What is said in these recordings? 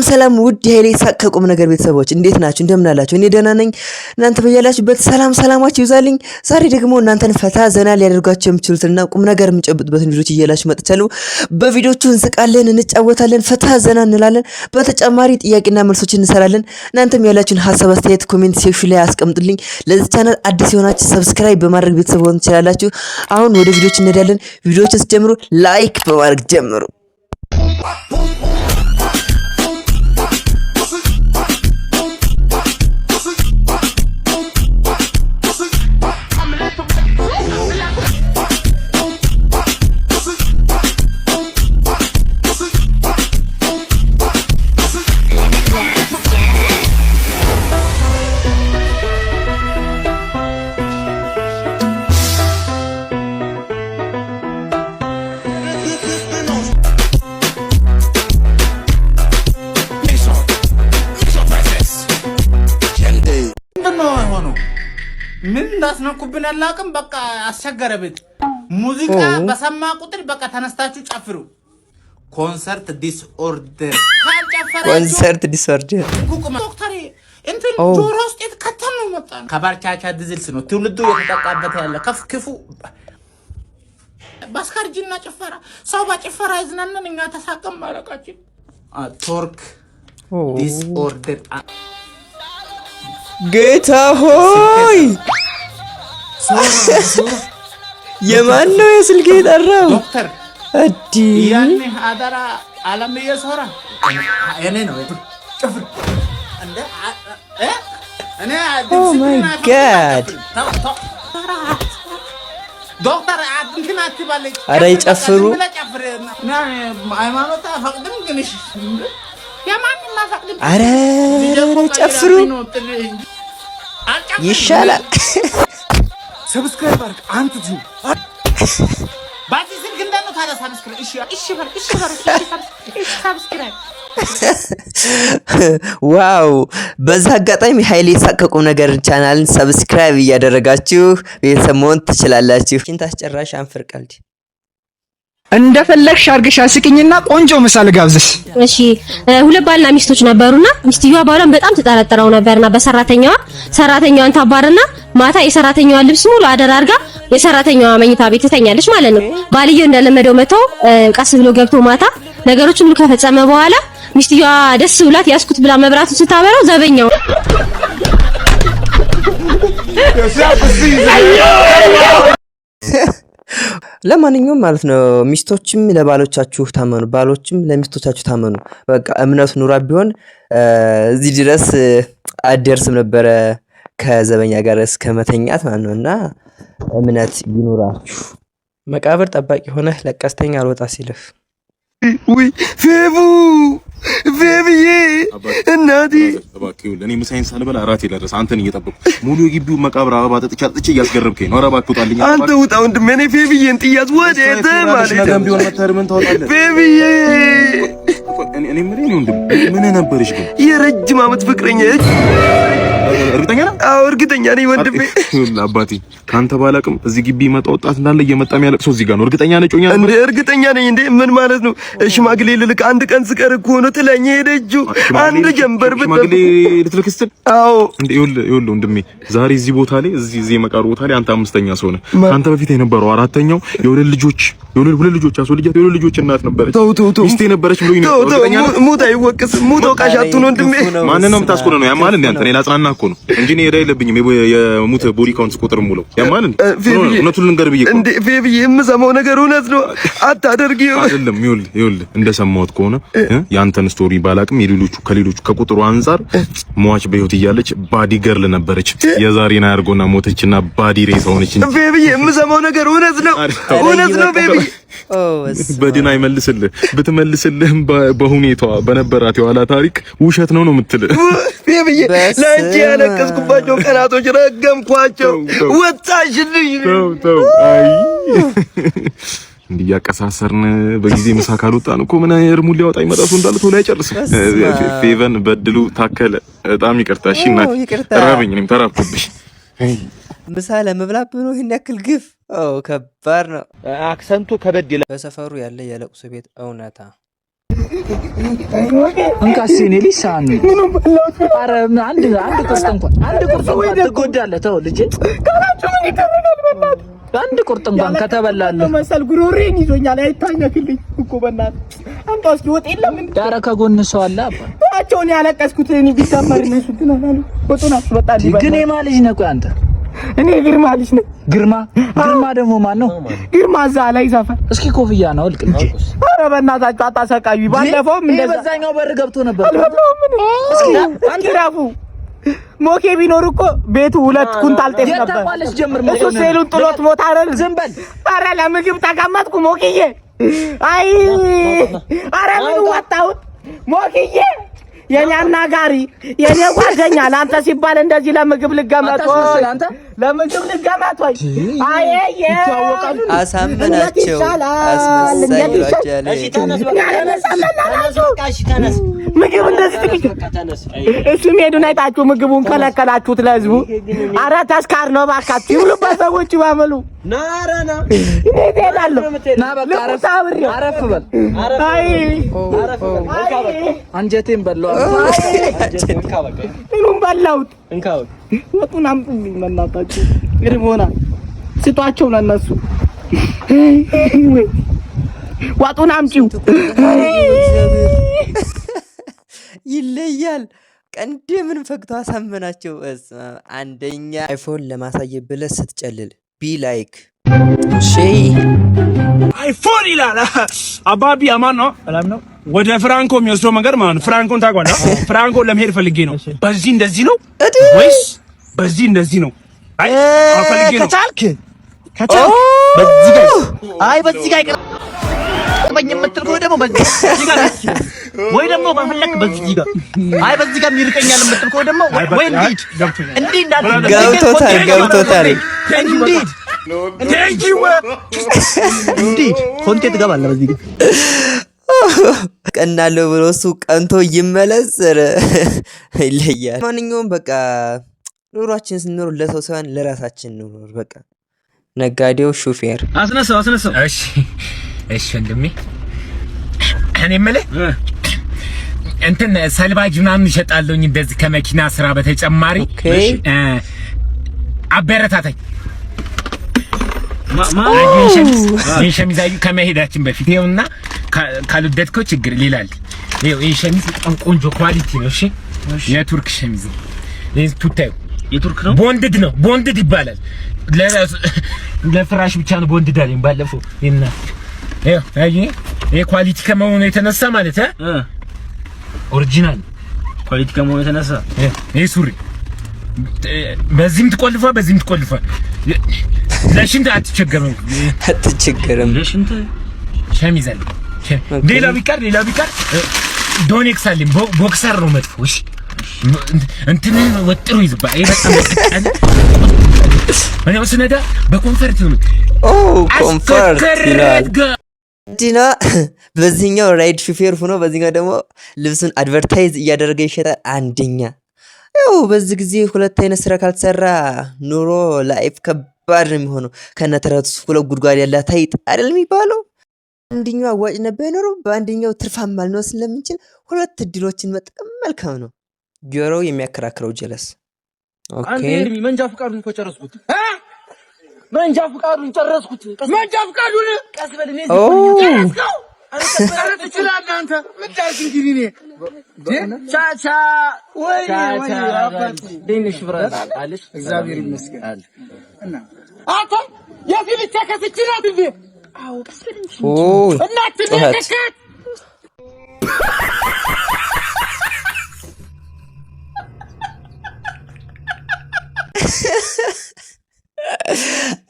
ሰላም ውድ ኃይሌ ሳቅ ከቁም ነገር ቤተሰቦች እንዴት ናችሁ? እንደምን አላችሁ? እኔ ደህና ነኝ። እናንተ በያላችሁበት ሰላማችሁ ይዛልኝ። ዛሬ ደግሞ እናንተን ፈታ ዘና ሊያደርጋችሁ የምትችሉትና ቁም ነገር የምጨብጡበትን ቪዲዮዎች እያላችሁ መጥቻለሁ። በቪዲዮቹ እንስቃለን፣ እንጫወታለን፣ ፈታ ዘና እንላለን። በተጨማሪ ጥያቄና መልሶችን እንሰራለን። እናንተም ያላችሁን ሐሳብ አስተያየት ኮሜንት ሴክሽን ላይ አስቀምጡልኝ። ለዚህ ቻናል አዲስ የሆናችሁ ሰብስክራይብ በማድረግ ቤተሰብ ሆኑ ትችላላችሁ። አሁን ወደ ቪዲዮዎች እንሄዳለን። ቪዲዮዎችን ስትጀምሩ ላይክ በማድረግ ጀምሩ። ምን እንዳስነኩብን ያላቅም በቃ አስቸገረ። ቤት ሙዚቃ በሰማ ቁጥር በቃ ተነስታችሁ ጨፍሩ። ኮንሰርት ዲስኦርደር ዶክተር እንትን ጆሮ ውስጥ የተከተል ነው መጣ ከባርቻቻ ድዝልስ ነው ትውልዱ የተጠቃበት ያለ ክፉ ባስካርጂና ጭፈራ ሰው በጭፈራ ይዝናነን እኛ ተሳቀም ማለቃችን ቶርክ ዲስኦርደር ጌታ ሆይ የማን ነው የስልክ የጠራው? ዶክተር አዲ ያኔ አዳራ ዓለም የሶራ እኔ ነው ጭፍር እንደ እኔ ኦ ማይ ጋድ ዶክተር አጥንትና አትባለች። አረ ይጨፍሩ ሃይማኖት አፈቅድም ግንሽ የማንም ማፈቅድም አረ ጨፍሩ ይሻላል። ሰብስክራይብ አድርግ አንተ ቱ ባቲ ስልክ እንደነው ታዲያ ሰብስክራይብ ሰብስክራይብ ዋው! በዛ አጋጣሚ ኃይሌ ሳቅ ከቁም ነገር ቻናልን ሰብስክራይብ እያደረጋችሁ ቤተሰብ መሆን ትችላላችሁ። ኪንታስ ጨራሽ አንፍር ቀልድ እንደፈለግሽ አርገሽ አስቂኝና ቆንጆ ምሳል ጋብዝሽ። እሺ ሁለት ባልና ሚስቶች ነበሩና ሚስትየዋ ባሏን በጣም ተጠራጥረው ነበርና ሰራተኛዋን ታባርና ማታ የሰራተኛዋን ልብስ ሙሉ አደር አድርጋ የሰራተኛዋ መኝታ ቤት ትተኛለች ማለት ነው። ባልየው እንደለመደው መተው ቀስ ብሎ ገብቶ ማታ ነገሮችን ሁሉ ከፈጸመ በኋላ ሚስትየዋ ደስ ብላት ያስኩት ብላ መብራቱን ስታበራው ዘበኛው ለማንኛውም ማለት ነው ሚስቶችም ለባሎቻችሁ ታመኑ፣ ባሎችም ለሚስቶቻችሁ ታመኑ። በቃ እምነቱ ኑራ ቢሆን እዚህ ድረስ አደርስም ነበረ ከዘበኛ ጋር እስከ መተኛት ማለት ነውና እምነት ይኑራችሁ። መቃብር ጠባቂ ሆነህ ለቀስተኛ አልወጣ ሲልህ ወይ ፌብዬ እናቴ እባክህ ለኔ ምሳዬን ሳልበላ እራቴ ደረሰ። አንተን እየጠበቅኩ ሙሉ የግቢው መቃብር አበባ ጠጥቼ እያስገረምከኝ ነው። ኧረ እባክህ ውጣልኝ። አንተ ውጣ ወንድሜ። እኔ ፌብዬን ጥያት ወዴት ማለት ነው? ቢሆን መተር ምን ታወጣለህ? ፌብዬ እኔ ምን ነበርሽ ግን? የረጅም ዓመት ፍቅረኛ እርግጠኛ ነህ? አዎ እርግጠኛ ነኝ ወንድሜ። አባቴ ካንተ ባላቅም እዚህ ግቢ መጣ ወጣት እንዳለ እየመጣ የሚያለቅሰው እዚህ ጋር ነው። እርግጠኛ ነኝ ጮኛ እንዴ? እርግጠኛ ነኝ እንዴ? ምን ማለት ነው? ሽማግሌ ልልክ አንድ ቀን ስቀር እኮ ነው ጥለኝ ሄደችው። አንድ ጀንበር ሽማግሌ ልትልክስት? አዎ እንዴ ይኸውልህ ወንድሜ ዛሬ እዚህ ቦታ ላይ እዚህ መቃብር ቦታ ላይ አንተ አምስተኛ ሰው ነህ። አንተ በፊት የነበረው አራተኛው የሁለት ልጆች አስወልጃት የሁለት ልጆች እናት ነበረች። ሚስቴ ነበረች ብሎኝ ነው። እርግጠኛ ነህ? ሙት አይወቅስ ሙት ወቃሻቱ ነው ወንድሜ። ማንን ነው የምታስቆነው? ያማል እንዴ አንተ? እኔ ላጽናና እኮ ነው እንጂ እኔ ሄዳ የለብኝም። የሙት ቦዲ ካውንት ቁጥር ሙሉ ያማል እውነቱን ልንገርህ ብዬ እንዴ ፌብዬ የምሰማው ነገር እውነት ነው። አታደርጊው አይደለም። ይኸውልህ እንደሰማሁት ከሆነ ያንተን ስቶሪ ባላቅም ከሌሎቹ ከቁጥሩ አንፃር ሟች በህይወት እያለች ባዲ ገርል ነበረች። የዛሬን አያርጎና ሞተችና ባዲ ሬሳ ሆነች። ፌብዬ የምሰማው ነገር እውነት ነው ፌብዬ። በድን አይመልስልህ። ብትመልስልህም በሁኔታዋ በነበራት የኋላ ታሪክ ውሸት ነው የምትልህ። ፌብዬ ለአንቺ ያለቀስኩባቸው ቀናቶች ረገምኳቸው። ወጣሽልኝ። ተው አይ እንዲያቀሳሰርን በጊዜ ምሳ ካልወጣን እኮ ምን እርሙን ሊያወጣ ይመጣሱ እንዳለ ቶሎ አይጨርስም። ፌቨን በድሉ ታከለ በጣም ይቅርታ። እሺ እናት ተራበኝ፣ እኔም ተራብኩብሽ። ምሳ ለመብላት ብሎ ይሄን ያክል ግፍ ከባድ ነው። አክሰንቱ ከበድ ይላል። በሰፈሩ ያለ የለቅሶ ቤት እውነታ እንካስ እኔ ሊሳን ኧረ አንድ ቁርጥ እንኳን ትጎዳለህ። ተው ልጄ ካላችሁ ምን ይደረጋል? በእናትህ አንድ ቁርጥ እንኳን ከተበላልህ መሰል ጉሮሬን ይዞኛል። አይታኘክልኝ እኮ በእናትህ አንተ እስኪ ወጥ የለም እንዴ? ኧረ ከጎን ሰው አለ አባቸውን ያለቀስኩት እኔ ቢሰመር እነሱ ትናናሉ ወጡን አስወጣልኝ። ግን የማን ልጅ ነህ? ቆይ አንተ እኔ ግርማ ልጅ ነኝ። ግርማ ደግሞ ማን ነው? ግርማ እዛ ላይ ሰፈር። እስኪ ኮፍያ ነው ልቅ እንጂ። ኧረ በእናታችሁ አታሰቃዩ። ባለፈውም እንደዛ በዛኛው በር ገብቶ ነበር። እስኪ አንተ ራፉ ሞኬ ቢኖር እኮ ቤቱ 2 ኩንታል ጤፍ ነበር። እሱ ሴሉን ጥሎት ሞት አይደል? ዝም በል። ኧረ ለምግብ ተቀመጥኩ ሞክዬ። አይ ኧረ ምን ወጣሁት ሞክዬ። የኔ አናጋሪ የኔ ጓደኛ ለአንተ ሲባል እንደዚህ ለምግብ ልገመት ወይ ለምግብ ልገመት ወይ? አየየ አሳመናቸው ምግብ እንደዚህ እሱ ሄዱን አይታችሁ ምግቡን ከለከላችሁት ለህዝቡ። ኧረ ተስካር ነው እባካችሁ ይብሉበት ሰዎች ባመሉ ናራና እንዴት ሄዳለሁ ና በቃ አረፍ በል። አይ አንጀቴን በላው ምኑን በላሁት? እንካው ወጡን አምጡልኝ መናታችሁ ግርሞና ስጧቸው ለነሱ ወጡን አምጪው። ይለያል። ቀንዴ ምን ፈግቶ አሳመናቸው። አንደኛ አይፎን ለማሳየት ብለህ ስትጨልል ቢ ላይክ አይፎን ይላል አባቢ አማን ነው ሰላም ነው። ወደ ፍራንኮ የሚወስደው መንገድ ማለት ነው። ፍራንኮን ታውቃለህ? ፍራንኮን ለመሄድ ፈልጌ ነው። በዚህ እንደዚህ ነው ወይስ በዚህ እንደዚህ ነው? አይ ፈልጌ ነው። ከቻልክ በዚህ ጋር አይ በዚህ ጋር በኝ የምትል ከሆነ ደግሞ በዚህ ጋር ወይ ደግሞ በፈለክ በዚህ ጋር አይ በዚህ ጋር ይርቀኛል የምትል ከሆነ ደግሞ ወይ እንዴ ገብቶታል። እንዴ ኮንቴንት ገባለ በዚህ ጋር ቀናለው ብሎ እሱ ቀንቶ ይመለስ። ይለያል። ማንኛውም በቃ ኑሯችን ስንኖር ለሰው ሳይሆን ለራሳችን ኑሮ። በቃ ነጋዴው ሹፌር አስነሳው። እሺ ወንድሜ እኔ የምልህ እንትን ሰልባጅ ምናምን እሸጣለሁኝ እንደዚህ ከመኪና ስራ በተጨማሪ አበረታታኝ። ይሄ ሸሚዝ ከመሄዳችን በፊት ይኸውና ካልወደድከው ችግር ይላል። ይሄ ሸሚዝ በጣም ቆንጆ ኳሊቲ ነው። እሺ የቱርክ ሸሚዝ ነው። ይሄ ቱታዩ የቱርክ ነው። ቦንድድ ይባላል። ለፍራሽ ብቻ ነው ቦንድድ አለኝ ባለፈው። ይሄ ኳሊቲ ከመሆኑ የተነሳ ማለት ኦሪጂናል ኳሊቲ ከመሆኑ የተነሳ ይሄ ሱሪ በዚህም ትቆልፏል። ለሽንት አትቸገርም። ለሽንት ሸሚዝ አለ። ሌላ ቢቀር ዶኔክስ አለኝ። ቦክሰር ነው መጥፎ። እሺ እንትን ወጥሮ ይዝባል። ይሄ በጣም በቃ እኔው ስነዳ በኮንፈርት ነው። ኮንፈርት ይላል ዲና። በዚህኛው ራይድ ሹፌር ሆኖ በዚህኛው ደግሞ ልብሱን አድቨርታይዝ እያደረገ ይሸጣል። አንደኛ ያው በዚህ ጊዜ 2 አይነት ስራ ካልተሰራ ኑሮ ላይፍ ከባድ ነው የሚሆነው። ከነተረቱ 2 ጉድጓድ ያላት አይጥ አይደል የሚባለው። አንደኛው አዋጭ ነበር ኖሮ በአንደኛው ትርፋማ ልንሆን ስለምንችል 2 እድሎችን መጠቀም መልካም ነው። ጆሮው የሚያከራክረው ጀለስ አንተ እርሚ መንጃ ፍቃዱን እኮ ጨረስኩት። መንጃ ፍቃዱን ቀስ በል ነው ጨረስከው። አንተ ትችላለህ። አንተ ምጣሽ እንግዲህ እኔ ቻቻ ወይ አባት ደንሽ ብራዝ አለሽ። እግዚአብሔር ይመስገን አለ እና አቶ የፊል ተከፍችናት እንዴ? አው ቀስ በል እንጂ እናት ተከከት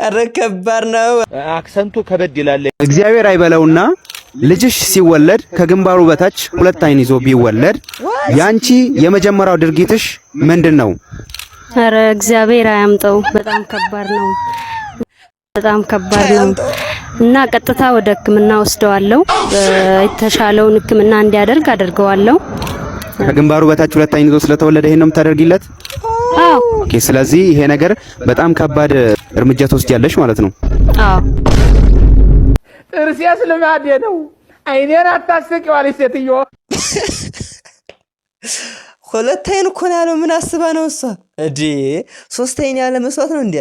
ኧረ ከባድ ነው። አክሰንቱ ከበድ ይላል። እግዚአብሔር አይበለውና ልጅሽ ሲወለድ ከግንባሩ በታች 2 አይን ይዞ ቢወለድ ያንቺ የመጀመሪያው ድርጊትሽ ምንድነው? ኧረ እግዚአብሔር አያምጣው። በጣም ከባድ ነው እና ቀጥታ ወደ ሕክምና ወስደዋለሁ። የተሻለውን ሕክምና እንዲያደርግ አደርገዋለሁ። ከግንባሩ በታች 2 አይን ይዞ ስለተወለደ ይሄን ነው የምታደርጊለት? አዎ። ኦኬ። ስለዚህ ይሄ ነገር በጣም ከባድ እርምጃ ትወስጃለሽ ማለት ነው። አዎ። ጥርሴስ ልማዴ ነው። አይኔን አታስቂው አለች ሴትዮ። ሁለት አይን እኮ ነው ያለው። ምን አስባ ነው እሷ እንዴ? ሶስት አይን ያለ መስዋዕት ነው እንዴ?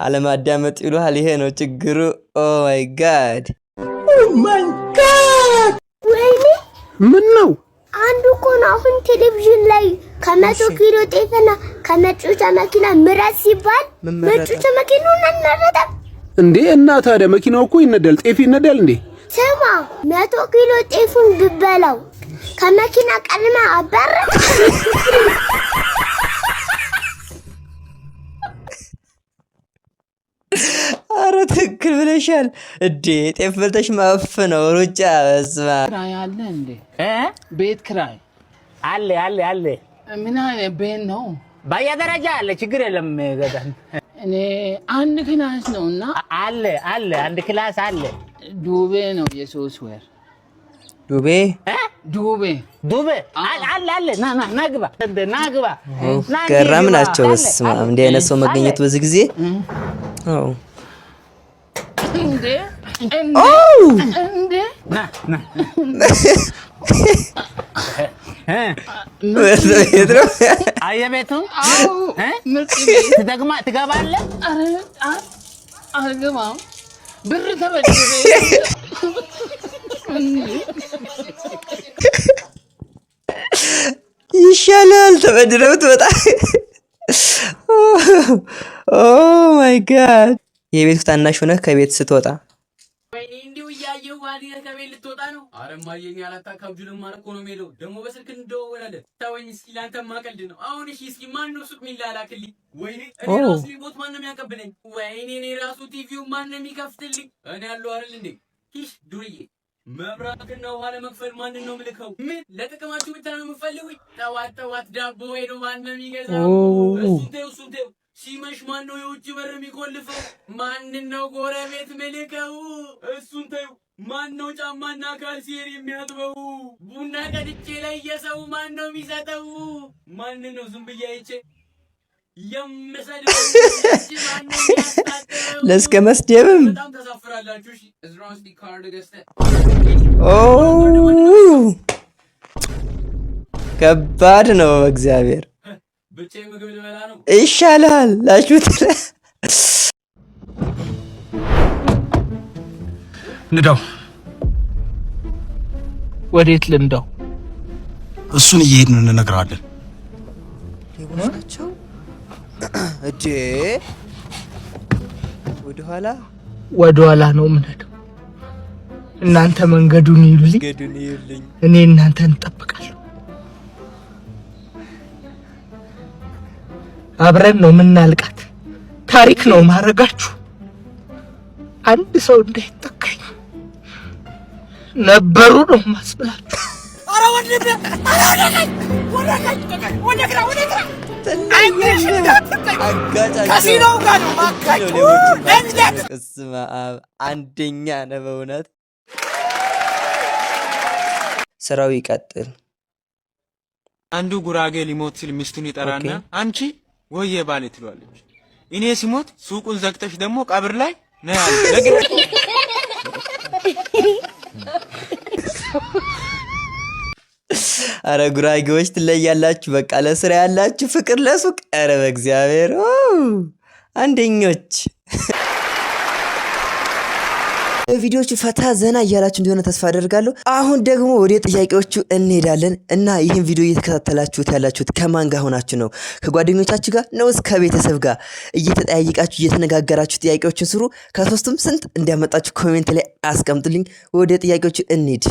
አለማዳመጥ ይሉሃል። ይሄ ነው ችግሩ። ኦ ማይ ጋድ ወይኔ ምን ነው? አንዱ እኮ ነው አሁን ቴሌቪዥን ላይ ከ100 ኪሎ ጤፍና ከመጮቻ መኪና ምረጥ ሲባል መጮቻ መኪናውን እናረጣ እንዴ? እና ታዲያ መኪናው እኮ ይነዳል፣ ጤፍ ይነዳል እንዴ? ስማ 100 ኪሎ ጤፉን ብበላው ከመኪና ቀልማ አባረ አረ ትክክል ብለሻል። እዴ ጤፍ በልተሽ ማፍ ነው ሩጫ። በስመ አብ ክራይ አለ እንዴ? ቤት ክራይ አለ ምን አይነት ቤት ነው? በየደረጃ አለ። ችግር የለም ገዳን እኔ አንድ ክላስ ነውና አለ አንድ ክላስ አለ። ዱቤ ነው የሶስት ወር ዱቤ አለ። ናግባ ገራም ናቸው። በስመ አብ እንዲህ አይነት ሰው መገኘት በዚህ ጊዜ አዎ እንዴ ና አየቤቱ ትገባለህ? አልገባም። ብር ተበድሬ ይሻላል ተበድረው ትወጣ። ኦ ማይ ጋድ የቤቱ ታናሽ ሆነህ ከቤት ስትወጣ ወይኔ እንዲሁ እያየሁ ዋዲያ ከቤት ልትወጣ ነው። ኧረ እማዬ እኔ አላታካብጁንም ማለት እኮ ነው የምሄደው። ደግሞ በስልክ እንደዋወላለን። ተወኝ እስኪ ላንተማ ቀልድ ነው። አሁን እሺ እስኪ ማን ነው ሱቅ የሚላላክልኝ? ወይኔ እኔ ራሱ ሪሞት ማን ነው የሚያቀብለኝ? ወይኔ እኔ ራሱ ቲቪው ማን ነው የሚከፍትልኝ? እኔ ያለው አይደል እንዴ? ኪሽ ዱርዬ መብራትና ውሃ ለመክፈል ማንን ነው የምልከው? ምን ለጥቅማችሁ ብቻ ነው የምፈልጉኝ? ጠዋት ዳቦ ሄዶ ማን ነው የሚገዛው? እሱን ተይው። ሲመሽ ማን ነው የውጭ በር የሚቆልፈው? ማንን ነው ጎረቤት ምልከው? እሱን ተይው። ማን ነው ጫማና ካልሲየር የሚያጥበው? ቡና ቀድቼ ላይ የሰው ማን ነው የሚሰጠው? ማንን ነው ዝም ብዬ አይቼ የምሰድበው? ማን ነው የሚያስታጥበው? ለስከ መስደብም በጣም ተሳፍራላችሁ። እሺ እዝራው እስቲ ካርድ ገዝተህ ከባድ ነው። እግዚአብሔር ብቻዬን ምግብ ልበላ ነው። ይሻላል ላሹት ንዳው። ወዴት ልንዳው? እሱን እየሄድን እንነግራለን። ሊሆናቸው እጄ ወደኋላ ነው የምንሄደው። እናንተ መንገዱን ይዩልኝ፣ እኔ እናንተን እጠብቃለሁ። አብረን ነው የምናልቃት። ታሪክ ነው ማረጋችሁ። አንድ ሰው እንዳይጠቀኝ ነበሩ ነው ማስብላችሁ። አረ ወንድም አንደኛ ነው በእውነት። ስራው ይቀጥል። አንዱ ጉራጌ ሊሞት ሲል ሚስቱን ይጠራና አንቺ ወየ ባሌ ትሏለች። እኔ ሲሞት ሱቁን ዘግተሽ ደግሞ ቀብር ላይ ነው ያለ። አረ ጉራጌዎች ትለያላችሁ። በቃ ለስራ ያላችሁ ፍቅር ለሱቅ። አረ በእግዚአብሔር አንደኞች። ቪዲዮቹ ፈታ ዘና እያላችሁ እንደሆነ ተስፋ አደርጋለሁ። አሁን ደግሞ ወደ ጥያቄዎቹ እንሄዳለን እና ይህን ቪዲዮ እየተከታተላችሁት ያላችሁት ከማን ጋር ሆናችሁ ነው? ከጓደኞቻችሁ ጋር ነው? ከቤተሰብ ጋር እየተጠያየቃችሁ እየተነጋገራችሁ ጥያቄዎችን ስሩ። ከሶስቱም ስንት እንዲያመጣችሁ ኮሜንት ላይ አስቀምጡልኝ። ወደ ጥያቄዎቹ እንሂድ።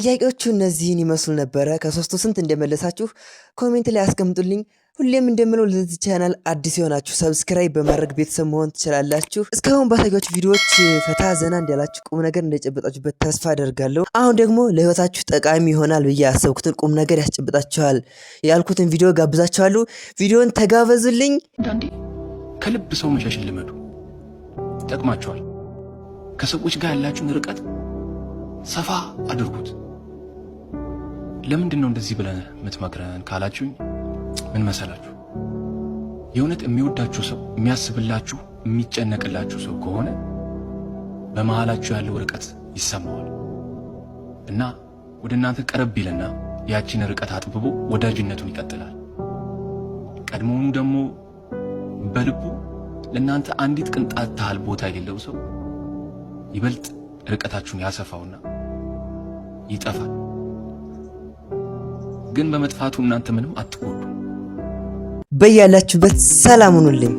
ጥያቄዎቹ እነዚህን ይመስሉ ነበረ። ከሶስቱ ስንት እንደመለሳችሁ ኮሜንት ላይ አስቀምጡልኝ። ሁሌም እንደምለው ለዚህ ቻናል አዲስ የሆናችሁ ሰብስክራይብ በማድረግ ቤተሰብ መሆን ትችላላችሁ። እስካሁን ባሳያችሁ ቪዲዮዎች ፈታ ዘና እንዳላችሁ ቁም ነገር እንደጨበጣችሁበት ተስፋ አደርጋለሁ። አሁን ደግሞ ለህይወታችሁ ጠቃሚ ይሆናል ብዬ ያሰብኩትን ቁም ነገር ያስጨብጣችኋል ያልኩትን ቪዲዮ ጋብዛችኋለሁ። ቪዲዮን ተጋበዙልኝ። አንዳንዴ ከልብ ሰው መሸሽን ልመዱ፣ ይጠቅማችኋል። ከሰዎች ጋር ያላችሁን ርቀት ሰፋ አድርጉት። ለምንድን ነው እንደዚህ ብለህ የምትመክረን ካላችሁኝ ምን መሰላችሁ? የእውነት የሚወዳችሁ ሰው፣ የሚያስብላችሁ፣ የሚጨነቅላችሁ ሰው ከሆነ በመሃላችሁ ያለው ርቀት ይሰማዋል እና ወደ እናንተ ቀረብ ይልና ያቺን ርቀት አጥብቦ ወዳጅነቱን ይቀጥላል። ቀድሞውኑ ደግሞ በልቡ ለእናንተ አንዲት ቅንጣት ታህል ቦታ የሌለው ሰው ይበልጥ ርቀታችሁን ያሰፋውና ይጠፋል። ግን በመጥፋቱ እናንተ ምንም አትጎዱ። በያላችሁበት ሰላም ሁኑልኝ።